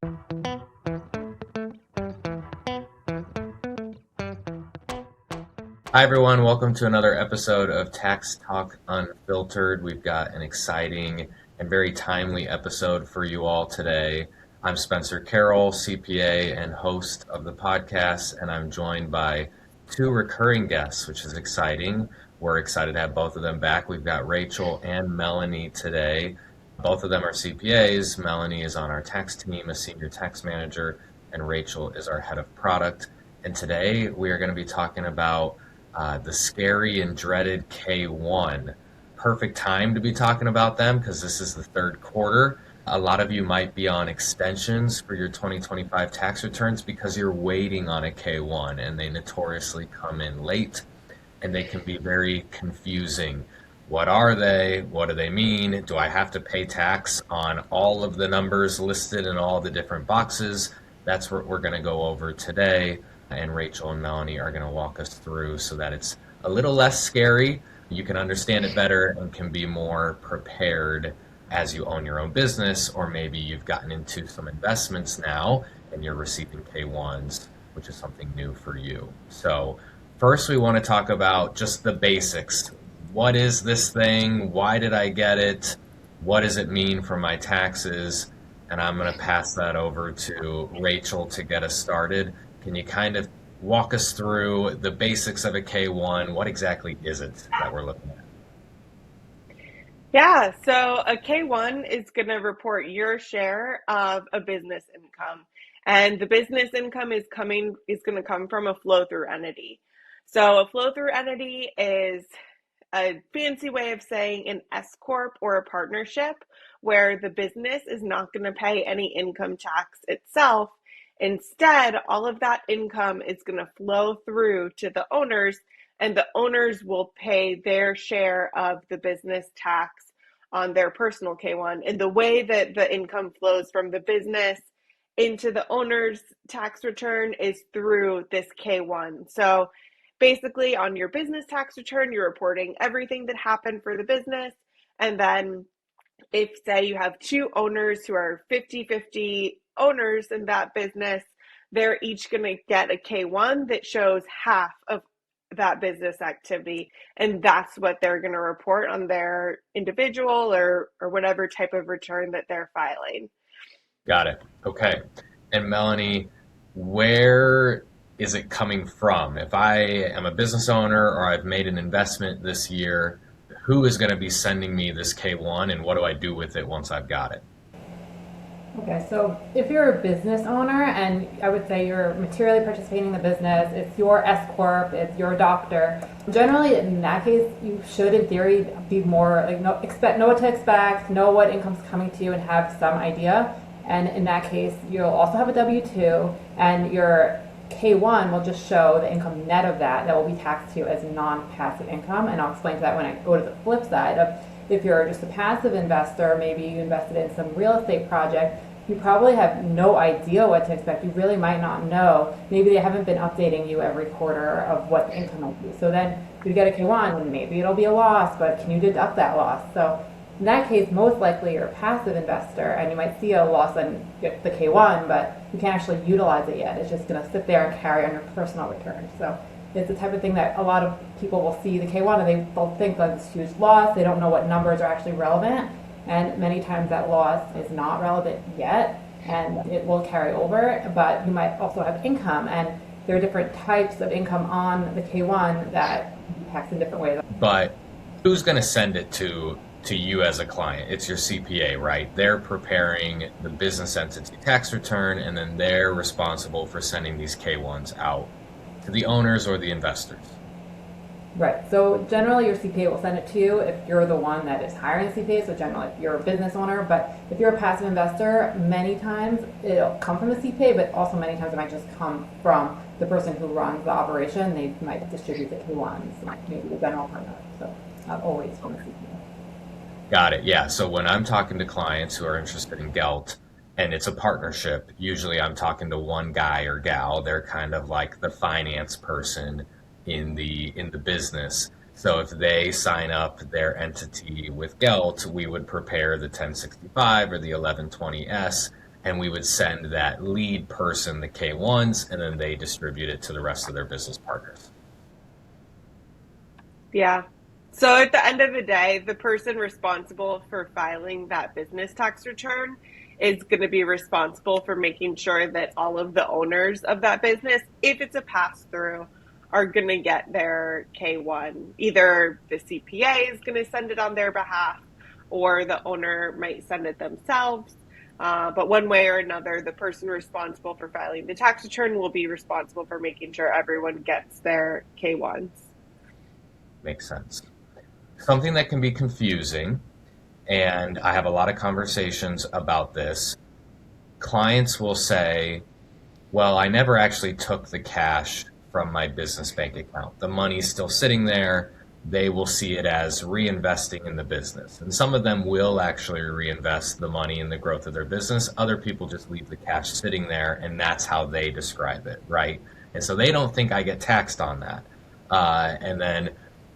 Hi, everyone. Welcome to another episode of Tax Talk Unfiltered. We've got an exciting and very timely episode for you all today. I'm Spencer Carroll, CPA and host of the podcast, and I'm joined by two recurring guests, which is exciting. We're excited to have both of them back. We've got Rachel and Melanie today. Both of them are CPAs. Melanie is on our tax team, a senior tax manager, and Rachel is our head of product. And today we are going to be talking about the scary and dreaded K-1. Perfect time to be talking about them because this is the third quarter. A lot of you might be on extensions for your 2025 tax returns because you're waiting on a K-1 and they notoriously come in late and they can be very confusing. What are they? What do they mean? Do I have to pay tax on all of the numbers listed in all the different boxes? That's what we're going to go over today. And Rachel and Melanie are going to walk us through so that it's a little less scary. You can understand it better and can be more prepared as you own your own business, or maybe you've gotten into some investments now and you're receiving K-1s, which is something new for you. So first we want to talk about just the basics. What is this thing? Why did I get it? What does it mean for my taxes? And I'm going to pass that over to Rachel to get us started. Can you kind of walk us through the basics of a K-1? What exactly is it that we're looking at? Yeah, so a K-1 is going to report your share of a business income. And the business income is going to come from a flow-through entity. So a flow-through entity is a fancy way of saying an S corp or a partnership where the business is not going to pay any income tax itself. Instead, all of that income is going to flow through to the owners, and the owners will pay their share of the business tax on their personal K-1. And the way that the income flows from the business into the owner's tax return is through this K-1. So basically, on your business tax return, you're reporting everything that happened for the business. And then if, say, you have two owners who are 50-50 owners in that business, they're each going to get a K-1 that shows half of that business activity. And that's what they're going to report on their individual or whatever type of return that they're filing. Got it. Okay. And Melanie, where is it coming from? If I am a business owner or I've made an investment this year, who is going to be sending me this K-1 and what do I do with it once I've got it? Okay, so if you're a business owner and I would say you're materially participating in the business, it's your S corp, it's your doctor. Generally, in that case, you should, in theory, be more like know what to expect, know what income's coming to you, and have some idea. And in that case, you'll also have a W-2, and your K-1 will just show the income net of that will be taxed to you as non-passive income. And I'll explain to that when I go to the flip side of if you're just a passive investor, maybe you invested in some real estate project, you probably have no idea what to expect. You really might not know. Maybe they haven't been updating you every quarter of what the income will be. So then you get a K-1, and maybe it'll be a loss, but can you deduct that loss? So in that case, most likely you're a passive investor, and you might see a loss on the K-1, but you can't actually utilize it yet. It's just going to sit there and carry on your personal return. So it's the type of thing that a lot of people will see the K-1 and they'll think that it's a huge loss. They don't know what numbers are actually relevant. And many times that loss is not relevant yet and it will carry over, but you might also have income, and there are different types of income on the K-1 that tax in different ways. But who's going to send it to you as a client? It's your CPA, right? They're preparing the business entity tax return, and then they're responsible for sending these K-1s out to the owners or the investors. Right. So generally your CPA will send it to you if you're the one that is hiring a CPA. So generally if you're a business owner, but if you're a passive investor, many times it'll come from the CPA, but also many times it might just come from the person who runs the operation. They might distribute the K-1s, maybe the general partner. So not always from the CPA. Got it. Yeah. So when I'm talking to clients who are interested in Gelt, and it's a partnership, usually I'm talking to one guy or gal. They're kind of like the finance person in the business. So if they sign up their entity with Gelt, we would prepare the 1065 or the 1120S, and we would send that lead person the K-1s, and then they distribute it to the rest of their business partners. Yeah. So at the end of the day, the person responsible for filing that business tax return is going to be responsible for making sure that all of the owners of that business, if it's a pass through, are going to get their K-1. Either the CPA is going to send it on their behalf, or the owner might send it themselves. But one way or another, the person responsible for filing the tax return will be responsible for making sure everyone gets their K-1s. Makes sense. Something that can be confusing, and I have a lot of conversations about this. Clients will say, well, I never actually took the cash from my business bank account. The money's still sitting there. They will see it as reinvesting in the business. And some of them will actually reinvest the money in the growth of their business. Other people just leave the cash sitting there, and that's how they describe it, right? And so they don't think I get taxed on that. And then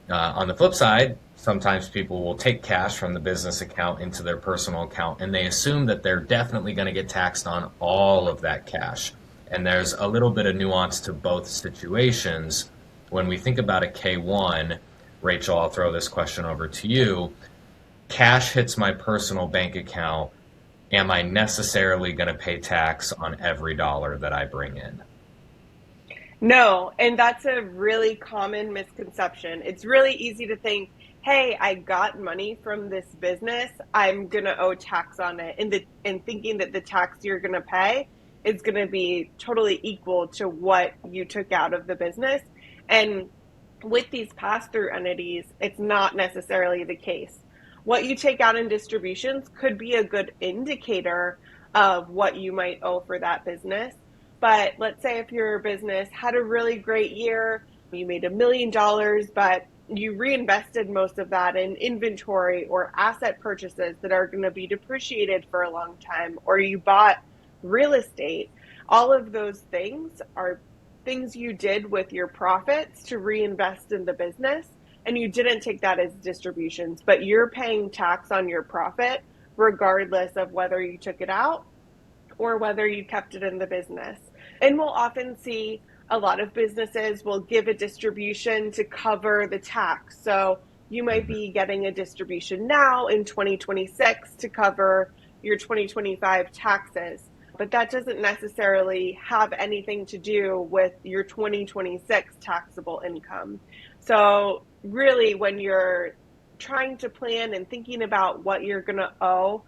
on the flip side, sometimes people will take cash from the business account into their personal account, and they assume that they're definitely going to get taxed on all of that cash. And there's a little bit of nuance to both situations. When we think about a K-1, Rachel, I'll throw this question over to you. Cash hits my personal bank account. Am I necessarily going to pay tax on every dollar that I bring in? No, and that's a really common misconception. It's really easy to think, hey, I got money from this business, I'm going to owe tax on it. And thinking that the tax you're going to pay is going to be totally equal to what you took out of the business. And with these pass-through entities, it's not necessarily the case. What you take out in distributions could be a good indicator of what you might owe for that business. But let's say if your business had a really great year, you made $1 million, but you reinvested most of that in inventory or asset purchases that are going to be depreciated for a long time, or you bought real estate. All of those things are things you did with your profits to reinvest in the business, and you didn't take that as distributions, but you're paying tax on your profit regardless of whether you took it out or whether you kept it in the business. And we'll often see a lot of businesses will give a distribution to cover the tax. So you might be getting a distribution now in 2026 to cover your 2025 taxes, but that doesn't necessarily have anything to do with your 2026 taxable income. So really, when you're trying to plan and thinking about what you're going to owe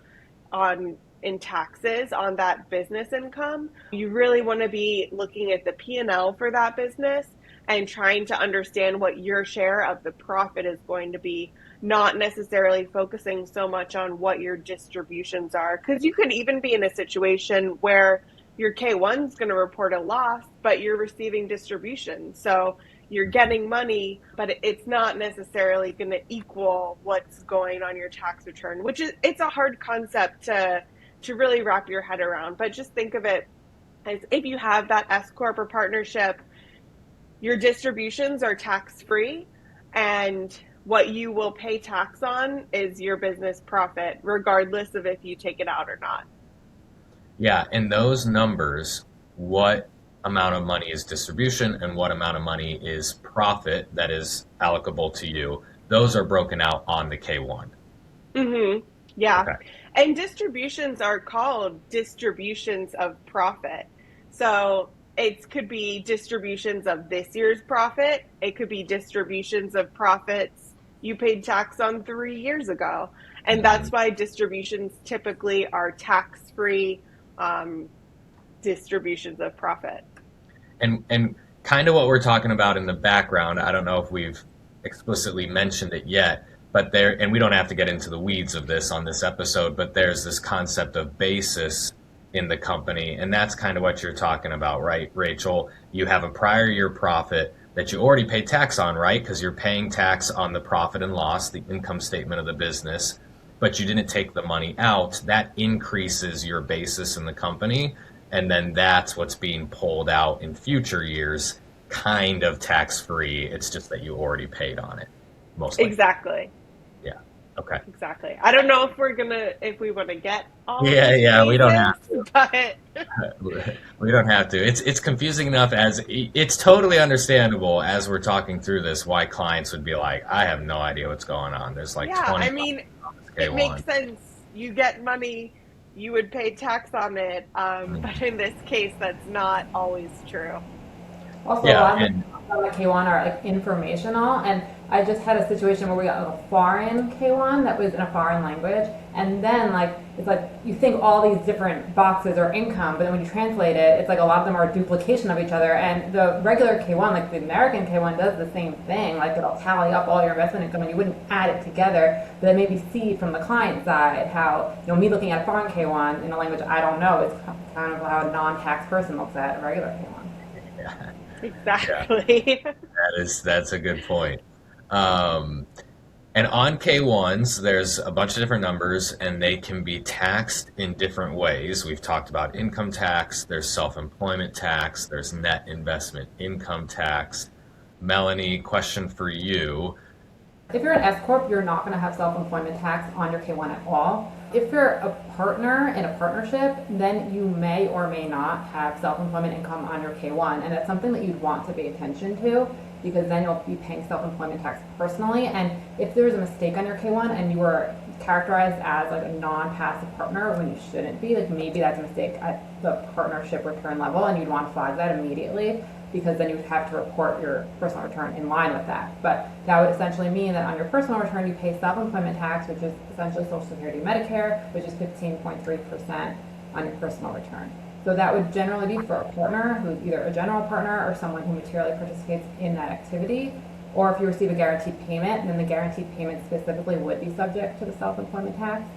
in taxes on that business income, you really want to be looking at the P&L for that business and trying to understand what your share of the profit is going to be, not necessarily focusing so much on what your distributions are. Because you could even be in a situation where your K-1 is going to report a loss, but you're receiving distributions. So you're getting money, but it's not necessarily going to equal what's going on your tax return, which is, it's a hard concept to really wrap your head around. But just think of it as if you have that S Corp or partnership, your distributions are tax-free, and what you will pay tax on is your business profit, regardless of if you take it out or not. Yeah, and those numbers, what amount of money is distribution and what amount of money is profit that is allocable to you, those are broken out on the K-1. Mm-hmm. Yeah. Okay. And distributions are called distributions of profit. So it could be distributions of this year's profit. It could be distributions of profits you paid tax on 3 years ago. And that's why distributions typically are tax-free distributions of profit. And kind of what we're talking about in the background, I don't know if we've explicitly mentioned it yet, but and we don't have to get into the weeds of this on this episode, but there's this concept of basis in the company, and that's kind of what you're talking about, right, Rachel? You have a prior year profit that you already paid tax on, right? Because you're paying tax on the profit and loss, the income statement of the business, but you didn't take the money out. That increases your basis in the company, and then that's what's being pulled out in future years, kind of tax-free. It's just that you already paid on it, mostly. Exactly. Yeah. Okay. Exactly. I don't know if we want to get all Yeah, into yeah, we don't have basics, but we don't have to. It's confusing enough as it's totally understandable as we're talking through this why clients would be like, I have no idea what's going on. There's like yeah, 20 I mean, it K1. makes sense. You get money, you would pay tax on it. But in this case, that's not always true. Also, a Yeah, lot of and the on the K1 are like informational, and I just had a situation where we got like a foreign K1 that was in a foreign language, and then like it's like you think all these different boxes are income, but then when you translate it, it's like a lot of them are a duplication of each other. And the regular K1, like the American K1, does the same thing. Like it'll tally up all your investment income, and you wouldn't add it together, but then maybe see from the client side how me looking at a foreign K1 in a language I don't know is kind of how a non-tax person looks at a regular K1. yeah, yeah, Exactly. that's a good point. Um, And on K1s, there's a bunch of different numbers and they can be taxed in different ways. We've talked about income tax, there's self employment tax, there's net investment income tax. Melanie, question for you. If you're an S corp, you're not going to have self-employment tax on your K1 at all. If you're a partner in a partnership, then you may or may not have self-employment income on your K1, and that's something that you'd want to pay attention to because then you'll be paying self-employment tax personally. And if there's a mistake on your K1 and you were characterized as like a non-passive partner when you shouldn't be, like maybe that's a mistake at the partnership return level, and you'd want to flag that immediately because then you would have to report your personal return in line with that. But that would essentially mean that on your personal return, you pay self-employment tax, which is essentially Social Security Medicare, which is 15.3% on your personal return. So that would generally be for a partner who's either a general partner or someone who materially participates in that activity. Or if you receive a guaranteed payment, then the guaranteed payment specifically would be subject to the self-employment tax.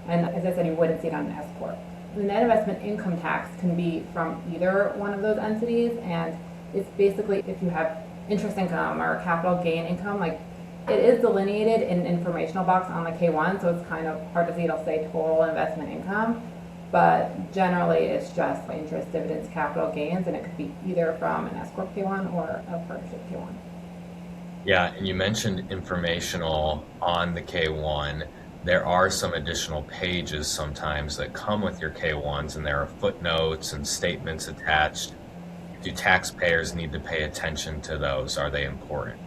And as I said, you wouldn't see it on an S corp. The net investment income tax can be from either one of those entities, and it's basically if you have interest income or capital gain income, like it is delineated in an informational box on the K1, so it's kind of hard to see. It'll say total investment income, but generally it's just interest, dividends, capital gains, and it could be either from an S corp K1 or a partnership K1. Yeah, and you mentioned informational on the K1. There are some additional pages sometimes that come with your K1s, and there are footnotes and statements attached. Do taxpayers need to pay attention to those? Are they important?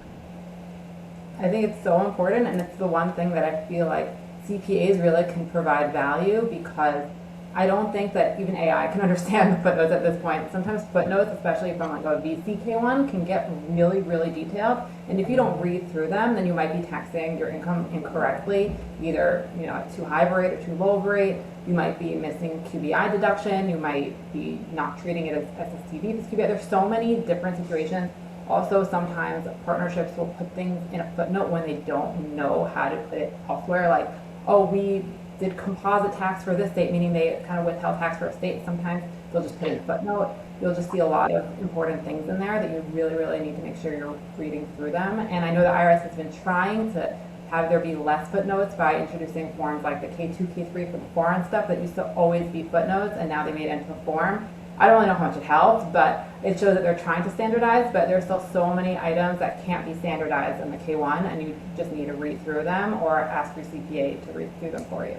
I think it's so important, and it's the one thing that I feel like CPAs really can provide value because I don't think that even AI can understand the footnotes at this point. Sometimes footnotes, especially from like a VCK1, can get really, really detailed. And if you don't read through them, then you might be taxing your income incorrectly, either at too high of a rate or too low of a rate. You might be missing QBI deduction. You might be not treating it as SSTV as QBI. There's so many different situations. Also, sometimes partnerships will put things in a footnote when they don't know how to put it elsewhere. Like, oh, we did composite tax for this state, meaning they kind of withheld tax for a state. Sometimes they'll just put it in a footnote. You'll just see a lot of important things in there that you really, really need to make sure you're reading through them. And I know the IRS has been trying to have there be less footnotes by introducing forms like the K2, K3 for the foreign stuff that used to always be footnotes, and now they made it into a form. I don't really know how much it helps, but it shows that they're trying to standardize, but there's still so many items that can't be standardized in the K1, and you just need to read through them or ask your CPA to read through them for you.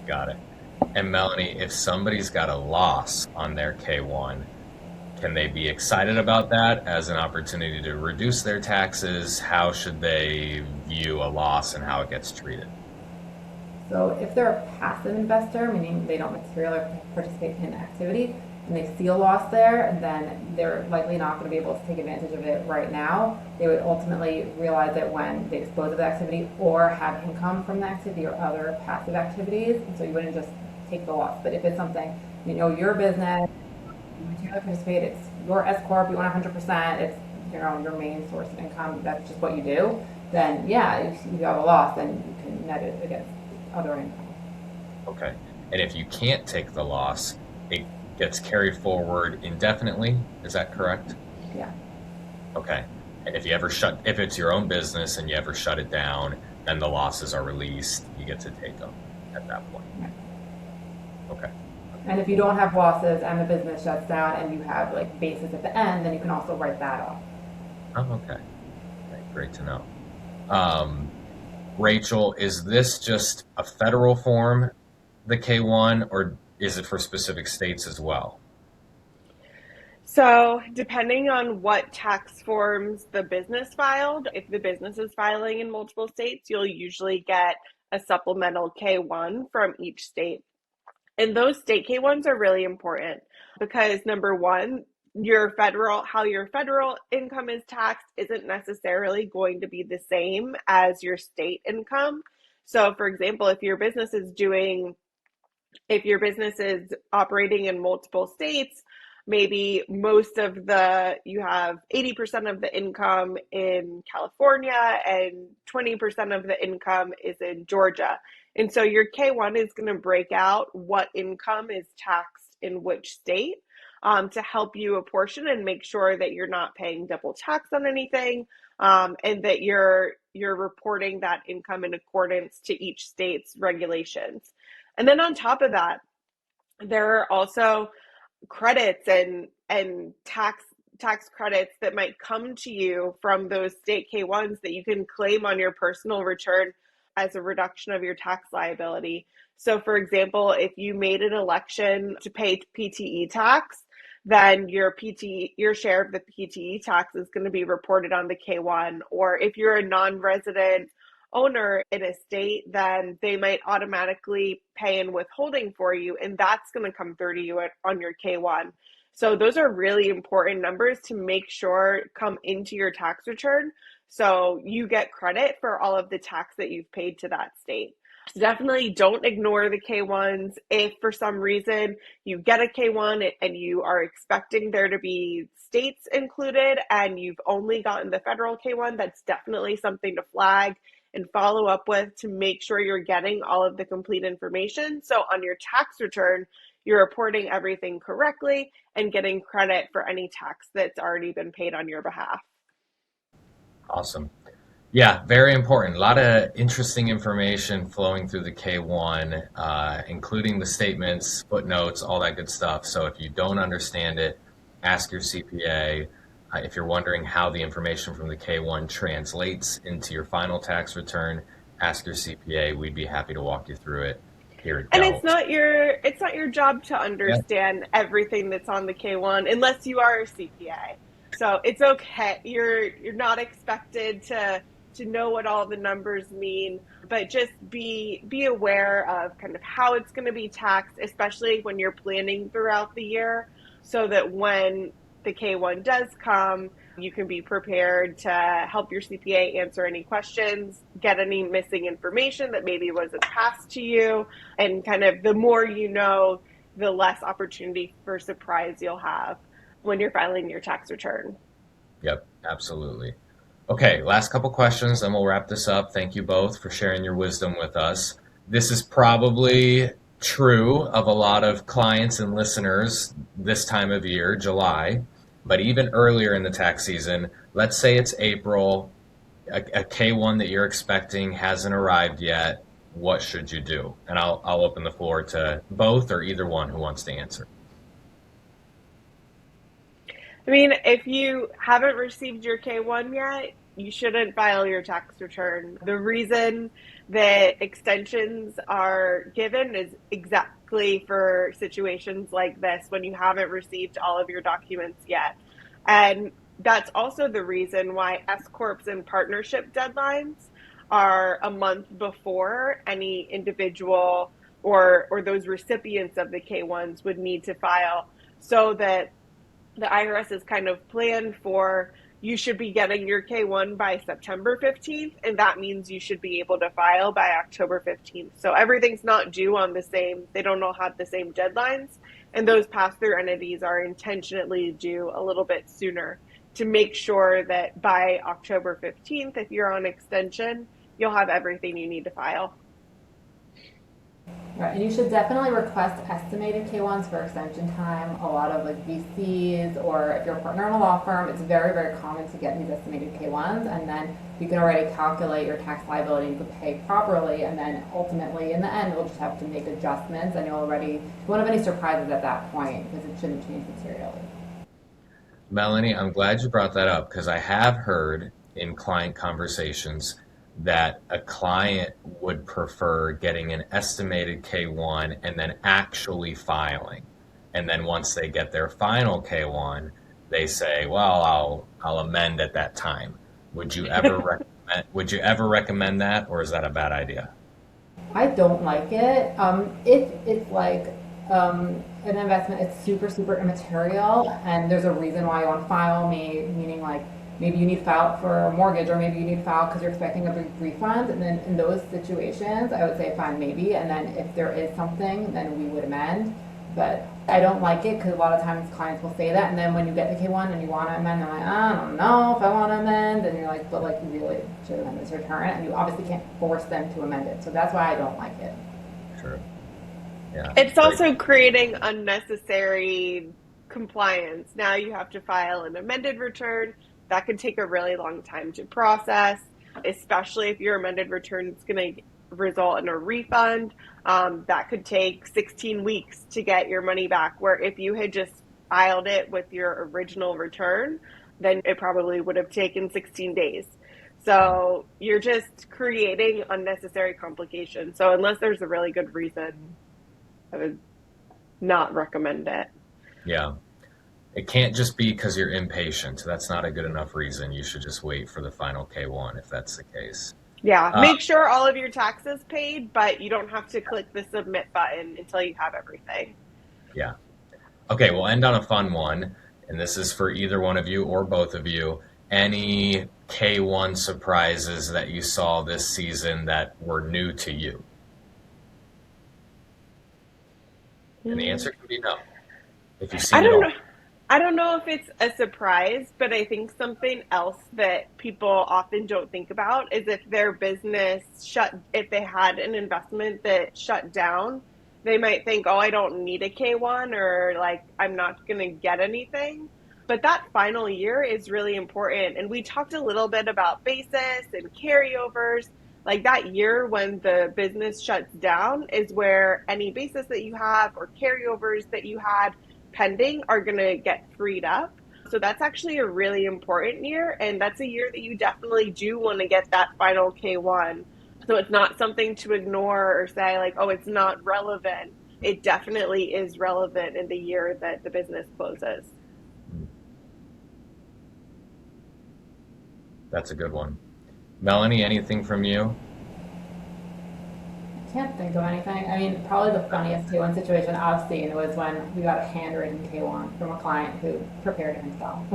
Got it. And Melanie, if somebody's got a loss on their K1, can they be excited about that as an opportunity to reduce their taxes? How should they view a loss and how it gets treated? So if they're a passive investor, meaning they don't materially participate in activity, and they see a loss there, then they're likely not going to be able to take advantage of it right now. They would ultimately realize it when they dispose of the activity or have income from the activity or other passive activities. And so you wouldn't just take the loss. But if it's something, your business, you materially participate, it's your S corp, you want 100%, it's your main source of income, that's just what you do, then yeah, if you have a loss, then you can net it against other income. Okay. And if you can't take the loss, it gets carried forward indefinitely. Is that correct? Yeah. Okay. And if it's your own business and you ever shut it down, then the losses are released. You get to take them at that point. Right. Okay. And if you don't have losses and the business shuts down and you have like basis at the end, then you can also write that off. Oh, okay. Great to know. Rachel, is this just a federal form, the K-1, or is it for specific states as well? So, depending on what tax forms the business filed, if the business is filing in multiple states, you'll usually get a supplemental K-1 from each state. And those state K-1s are really important because number one, how your federal income is taxed isn't necessarily going to be the same as your state income. So, for example, if your business is operating in multiple states, maybe you have 80% of the income in California and 20% of the income is in Georgia. And so your K-1 is going to break out what income is taxed in which state, to help you apportion and make sure that you're not paying double tax on anything, and that you're reporting that income in accordance to each state's regulations. And then on top of that, there are also credits and tax credits that might come to you from those state K-1s that you can claim on your personal return as a reduction of your tax liability. So for example, if you made an election to pay PTE tax, then your share of the PTE tax is going to be reported on the K-1. Or if you're a non-resident owner in a state, then they might automatically pay in withholding for you, and that's going to come through to you on your K-1. So those are really important numbers to make sure come into your tax return so you get credit for all of the tax that you've paid to that state. So definitely don't ignore the K-1s. If for some reason you get a K-1 and you are expecting there to be states included and you've only gotten the federal K-1, that's definitely something to flag and follow up with to make sure you're getting all of the complete information. So on your tax return, you're reporting everything correctly and getting credit for any tax that's already been paid on your behalf. Awesome. Yeah, very important. A lot of interesting information flowing through the K-1, including the statements, footnotes, all that good stuff. So if you don't understand it, ask your CPA. If you're wondering how the information from the K-1 translates into your final tax return, ask your CPA. We'd be happy to walk you through it here at And Gelt. it's not your job to Yeah. understand everything that's on the K-1 unless you are a CPA. So it's okay. You're not expected to know what all the numbers mean, but just be aware of kind of how it's going to be taxed, especially when you're planning throughout the year, so that when the K-1 does come, you can be prepared to help your CPA answer any questions, get any missing information that maybe wasn't passed to you, and kind of the more you know, the less opportunity for surprise you'll have when you're filing your tax return. Yep, absolutely. Okay, last couple questions, then we'll wrap this up. Thank you both for sharing your wisdom with us. This is probably true of a lot of clients and listeners this time of year, July, but even earlier in the tax season, let's say it's April, a K-1 that you're expecting hasn't arrived yet. What should you do? And I'll open the floor to both or either one who wants to answer. I mean, if you haven't received your K-1 yet, you shouldn't file your tax return. The reason that extensions are given is exactly for situations like this when you haven't received all of your documents yet. And that's also the reason why S Corps and partnership deadlines are a month before any individual or those recipients of the K-1s would need to file, so that the IRS is kind of planned for you should be getting your K-1 by September 15th, and that means you should be able to file by October 15th. So everything's not due they don't all have the same deadlines, and those pass-through entities are intentionally due a little bit sooner to make sure that by October 15th, if you're on extension, you'll have everything you need to file. Right, and you should definitely request estimated K-1s for extension time. A lot of VCs, or if you're a partner in a law firm, it's very, very common to get these estimated K-1s, and then you can already calculate your tax liability and you can pay properly, and then ultimately in the end you'll just have to make adjustments, and you won't have any surprises at that point because it shouldn't change materially. Melanie, I'm glad you brought that up because I have heard in client conversations that a client would prefer getting an estimated K-1 and then actually filing. And then once they get their final K-1, they say, well, I'll amend at that time. Would you ever recommend that, or is that a bad idea? I don't like it. If it's like an investment, it's super, super immaterial, and there's a reason why you want to file, meaning like maybe you need to file for a mortgage, or maybe you need to file because you're expecting a big refund. And then in those situations, I would say fine, maybe. And then if there is something, then we would amend. But I don't like it because a lot of times clients will say that, and then when you get the K-1 and you want to amend, they're like, I don't know if I want to amend, and you're like, but like you really should amend this return, and you obviously can't force them to amend it. So that's why I don't like it. Sure. Yeah. It's also creating unnecessary compliance. Now you have to file an amended return. That could take a really long time to process, especially if your amended return is going to result in a refund. That could take 16 weeks to get your money back, where if you had just filed it with your original return, then it probably would have taken 16 days. So you're just creating unnecessary complications. So unless there's a really good reason, I would not recommend it. Yeah. It can't just be because you're impatient. That's not a good enough reason. You should just wait for the final K-1 if that's the case. Yeah, make sure all of your taxes paid, but you don't have to click the submit button until you have everything. Yeah. Okay, we'll end on a fun one, and this is for either one of you or both of you. Any K-1 surprises that you saw this season that were new to you? And the answer can be no. If you've seen it all. I don't know if it's a surprise, but I think something else that people often don't think about is if their business if they had an investment that shut down, they might think, oh, I don't need a K-1, or like, I'm not going to get anything. But that final year is really important. And we talked a little bit about basis and carryovers. Like that year when the business shuts down is where any basis that you have or carryovers that you had pending are going to get freed up. So that's actually a really important year. And that's a year that you definitely do want to get that final K-1. So it's not something to ignore or say like, oh, it's not relevant. It definitely is relevant in the year that the business closes. That's a good one. Melanie, anything from you? Can't think of anything. I mean, probably the funniest K-1 situation I've seen was when we got a handwritten K-1 from a client who prepared it himself.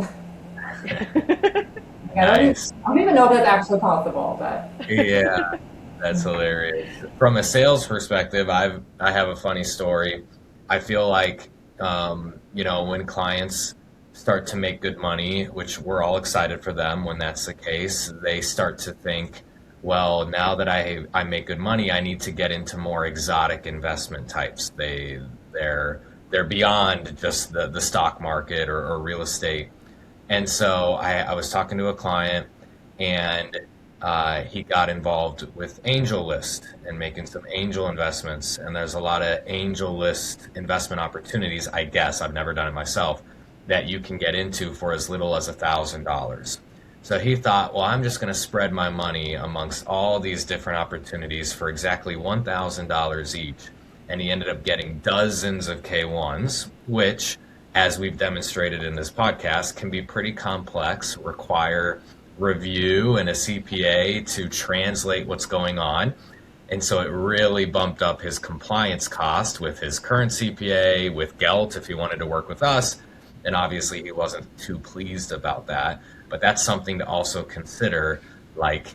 Nice. I don't even know if that's actually possible, but Yeah, that's hilarious. From a sales perspective, I have a funny story. I feel like when clients start to make good money, which we're all excited for them when that's the case, they start to think, well, now that I make good money, I need to get into more exotic investment types. They're beyond just the stock market or real estate. And so I was talking to a client, and he got involved with Angel List and making some angel investments. And there's a lot of Angel List investment opportunities, I guess, I've never done it myself, that you can get into for as little as $1,000. So he thought, well, I'm just going to spread my money amongst all these different opportunities for exactly $1,000 each. And he ended up getting dozens of K-1s, which, as we've demonstrated in this podcast, can be pretty complex, require review and a CPA to translate what's going on. And so it really bumped up his compliance cost with his current CPA, with Gelt if he wanted to work with us. And obviously he wasn't too pleased about that. But that's something to also consider, like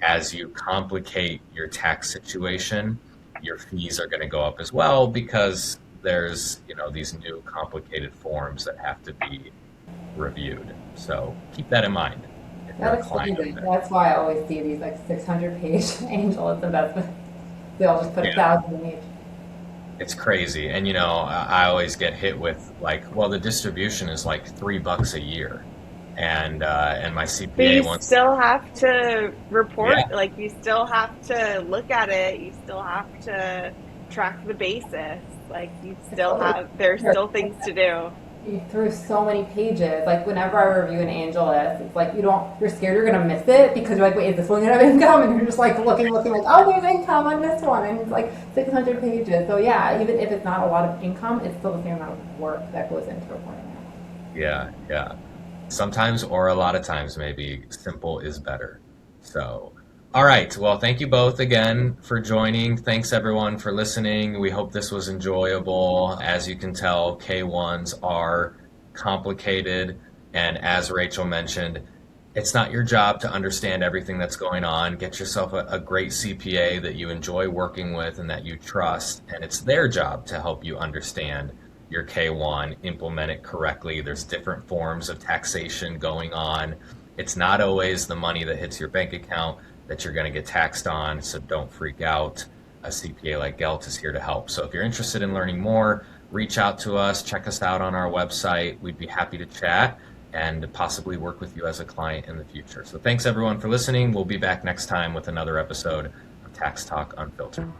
as you complicate your tax situation, your fees are going to go up as well because there's, these new complicated forms that have to be reviewed. So keep that in mind. that explains it. That's why I always see these like 600-page angel investments. They all just put 1,000 in each. It's crazy. And, I always get hit with like, well, the distribution is like $3 a year. And my CPA wants. You still have to report, like you still have to look at it. You still have to track the basis. Like you still have, there's still things to do. through so many pages. Like whenever I review an angel list, it's like you're scared you're gonna miss it because you're like, wait, is this one gonna have income? And you're just like looking, like, oh, there's income on this one, and it's like 600 pages. So yeah, even if it's not a lot of income, it's still the same amount of work that goes into reporting it. Yeah. Sometimes, or a lot of times, maybe simple is better. So, all right. Well, thank you both again for joining. Thanks everyone for listening. We hope this was enjoyable. As you can tell, K1s are complicated. And as Rachel mentioned, it's not your job to understand everything that's going on. Get yourself a great CPA that you enjoy working with and that you trust. And it's their job to help you understand your K1, implement it correctly. There's different forms of taxation going on. It's not always the money that hits your bank account that you're going to get taxed on, so don't freak out. A CPA like Gelt is here to help. So if you're interested in learning more, reach out to us, check us out on our website. We'd be happy to chat and possibly work with you as a client in the future. So thanks everyone for listening. We'll be back next time with another episode of Tax Talk Unfiltered.